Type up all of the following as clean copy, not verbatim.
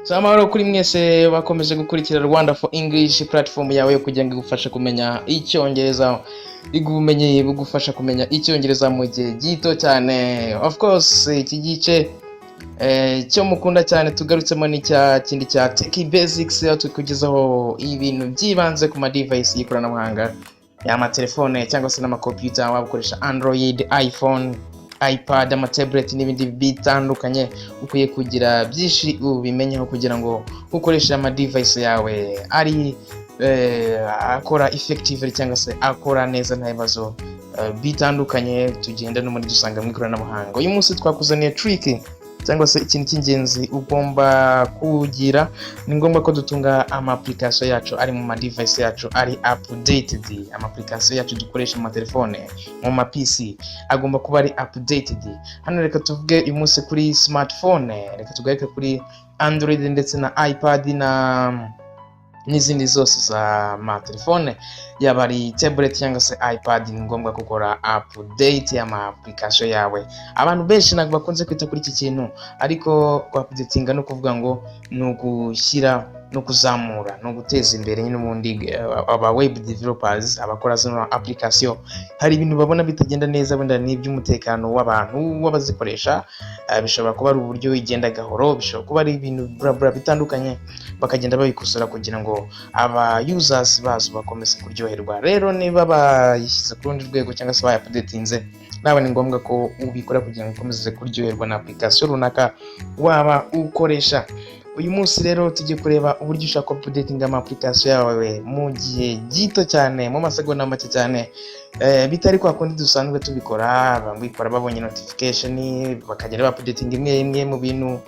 Samahoro kuri mwese bakomeje gukurikira Rwanda for English platform yawe yo kugira ngo igufashe kumenya icyongereza, igumenye bugufasha kumenya icyongereza mu gihe gito cyane. Of course iki gice cyo mukunda cyane tugarutsemo ni cya kindi cya Tech Basics, aho tukugezaho ibintu byibanze ku ma device y'ikoranabuhanga y'amatelefone cyangwa se n'amakompiyuta, waba ukoresha Android, iPhone, iPad, tablet n'ibindi bitandukanye. Ukwiye kugira byinshi ubimenyeho kugira ngo ukoreshe ama device yawe ari akora effectively cyangwa se akora neza nta bibazo bitandukanye tugenda no muri dusanga mu ikoranabuhanga. Uyu munsi twakuzaniye trick cyangwa se ikintu cy'ingenzi ugomba kugira. Ni ngombwa ko dutunga ama application yacu ari mu ma device yacu ari updated. Ama application yacu dukoresha mu telefone, mu ma PC agomba kuba ari updated. Hano reka tuvuge uyu munsi kuri smartphone, reka tugaruke kuri Android ndetse na iPad n'izindi zose za ma telefone, yaba ari tablet cyangwa se iPad. Ni ngombwa gukora update y'ama application yawe. Abantu benshi ntabwo bakunze kwita kuri iki kintu, ariko updating no kuvuga ngo ni ugushyira no kuzamura no guteza imbere nyine ubundi aba web developers, abakora zino application. Hari ibintu babona bitagenda neza, wenda ni iby'umutekano w'abantu w'abazikoresha, bishobora kuba ari uburyo igenda gahoro, bishobora kuba ari ibintu bitandukanye, bakagenda babikosora kugira ngo aba users bazo bakomeze kuryoherwa. Rero niba bayishyize ku rundi rwego cyangwa se bayapdatinze, nawe ni ngombwa ko ubikora kugira ngo ukomeze kuryoherwa na application runaka waba ukoresha. Uyu munsi rero tujye kureba uburyo ushaka updating ama application yawe mu gihe gito cyane, mu masegonda make cyane, bitari kwa kundi dusanzwe tubikora. Bambikora babonye notification bakagera updating imwe mu bintu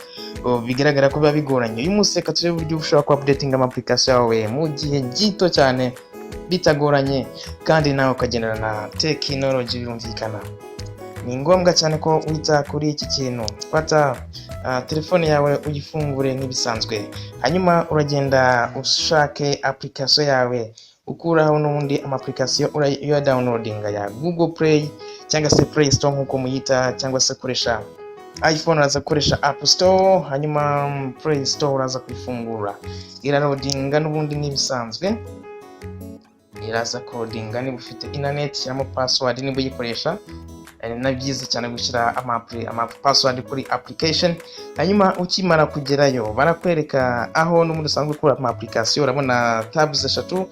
bigaragara ko biba bigoranye. Uyu munsi reka turebe uburyo ushaka updating ama application yawe mu gihe gito cyane bitagoranye, kandi nawe ukagendana na technology birumvikana. Ni ngombwa cyane ko wita kuri iki kintu. Fata telefone yawe uyifungure nk'ibisanzwe, hanyuma uragenda ushake application yawe, ukuraho n'ubundi ama application urayo downloading ya Google Play cyangwa se Play Store nkuko muyita, cyangwa se koresha iPhone uraza koresha App Store, hanyuma Play Store uraza kwifungura, irarodinga n'ubundi nk'ibisanzwe. Iraza kodinga niba ufite internet, cyangwa password niba uyikoresha. Na byiza cyane gushyira ama password kuri application. Hanyuma ukimara kugerayo barakwereka aho n'umuntu usanzwe ukora ama application. Urabona tabs 3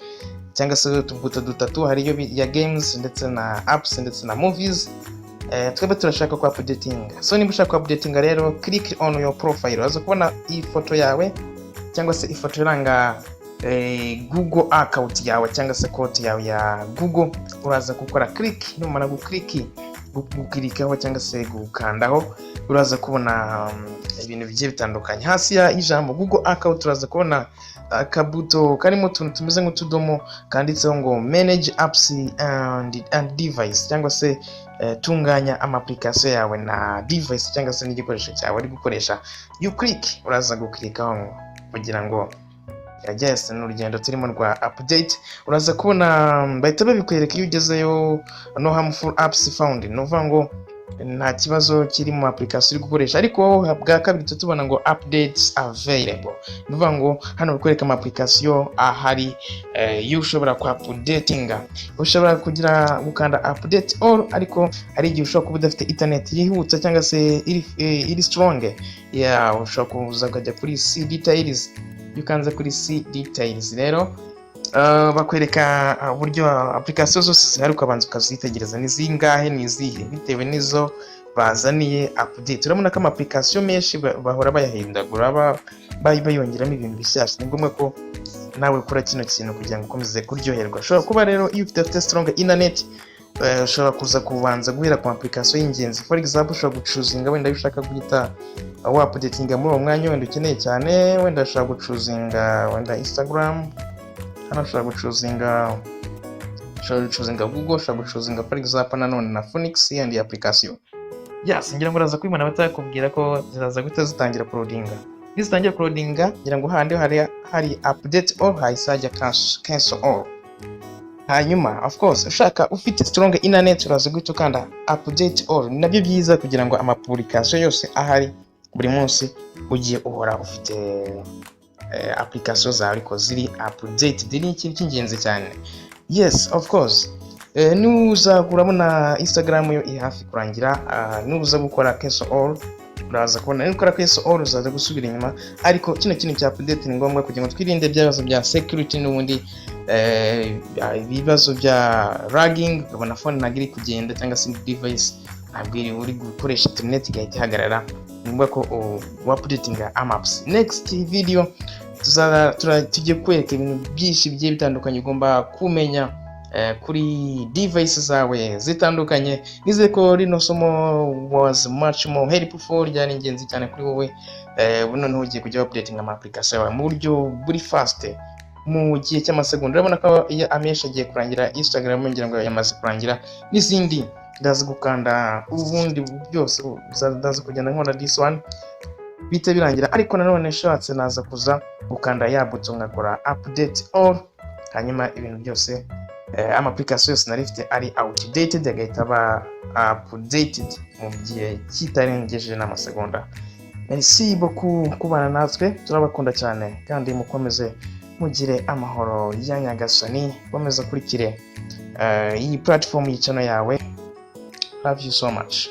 cyangwa se utubuto dutatu, hariyo ya games ndetse na apps ndetse na movies. Twebe turashaka ku updating. So niba ushaka updating rero, click on your profile. Uraza kubona ifoto yawe cyangwa se ifoto iranga Google account yawe cyangwa se konti yawe ya Google. Uraza gukora click, numara gukirikaho cyangwa se gukandaho, uraza kubona ibintu bigiye bitandukanye. Hasi ya ijambo Google account uraza kubona akabuto karimo utuntu tumeze nk'utudomo kanditseho ngo manage apps and device, cyangwa se tunganya ama application yawe na device cyangwa se n'igikoresho cyawe ari gukoresha. You click, uraza gukirikaho kugira ngo yageze n'urugendo turimo rwa update. Uraza kubona bahita babikwereka iyo ugezeyo no harmful apps found, nuvuga ngo nta kibazo kiri mu application uri gukoresha. Ariko bwa kabiri tubona ngo updates available, nuvuga ngo hano bikwereka ama application ahari you ushobora ku updatinga. Ushobora kugira gukanda update all, ariko ari igihe ushobora kuba udafite internet yihuta cyangwa se iri strong, ushobora kuza kujya kuri see details. Yukanze kuri see details rero bakwereka uburyo application zose zihari, ukabanza ukazitegereza ni zingahe nizihe bitewe nizo bazaniye update. Urabona ko ama application menshi bahora bayahindagura bayongeramo ibintu bishyashya. Ni ngombwa ko nawe ukora kino kintu kugira ngo ukomeze kuryoherwa. Ushobora kuba rero iyo ufite strong internet, ushobora kuza kubanza guhera ku application y'ingenzi. For example, ushobora gucuzinga wenda ushaka guhita updatinga muri uwo mwanya wenda ukeneye cyane, wenda ushobora gucuzinga wenda Instagram, hano ushobora gucuzinga Google, ushobora gucuzinga for example nanone na Phoenix and application. Yes, ngira ngo uraza kwimana batakubwira ko ziraza guhita zitangira uploadinga. Nizitangira uploadinga ngira ngo handi hari update all, hayisajya cancel all. Hanyuma of course ushaka ufite strong internet uraza guhita ukanda update all. Nabyo byiza kugira ngo ama application yose ahari buri munsi ugiye uhora ufite application zawe ariko ziri updated. Ni ikintu cy'ingenzi cyane. Yes, of course. Nuza urabona Instagram yo iri hafi kurangira, nuza gukora cancel all uraza kubona nikora cancel all uzaza gusubira inyuma, ariko kino kintu cya update ni ngombwa kugira ngo twirinde byabazo bya security n'ubundi ibibazo bya lagging, ukabona phone nagiri kugenda cyangwa se device nabwiri uri gukoresha internet igahita ihagarara. Ni ngombwa ko updatinga amaps. Next video tujye kwereka ibintu byinshi bigiye bitandukanye ugomba kumenya kuri device zawe zitandukanye. Nizeye ko rino somo was much more helpful, ryari ingenzi cyane kuri wowe. Noneho ugiye kujya updating ama application yawe mu buryo buri fast mu gihe cy'amasegonda. Urabona ko amenshi agiye kurangira, Instagram ngira ngo yamaze kurangira, n'izindi ndaza gukanda ubundi byose ndaza kugenda nkora this one bite birangira, ariko nanone nshatse naza kuza gukanda ya button ngakora update all, hanyuma ibintu byose ama application yose narifite ari outdated agahita aba updated mu gihe kitarengeje n'amasegonda. Merci beaucoup kubana natwe, turabakunda cyane kandi mukomeze mugire amahoro ya Nyagasani. Komeza kurikire iyi platform y'icano yawe. Love you so much.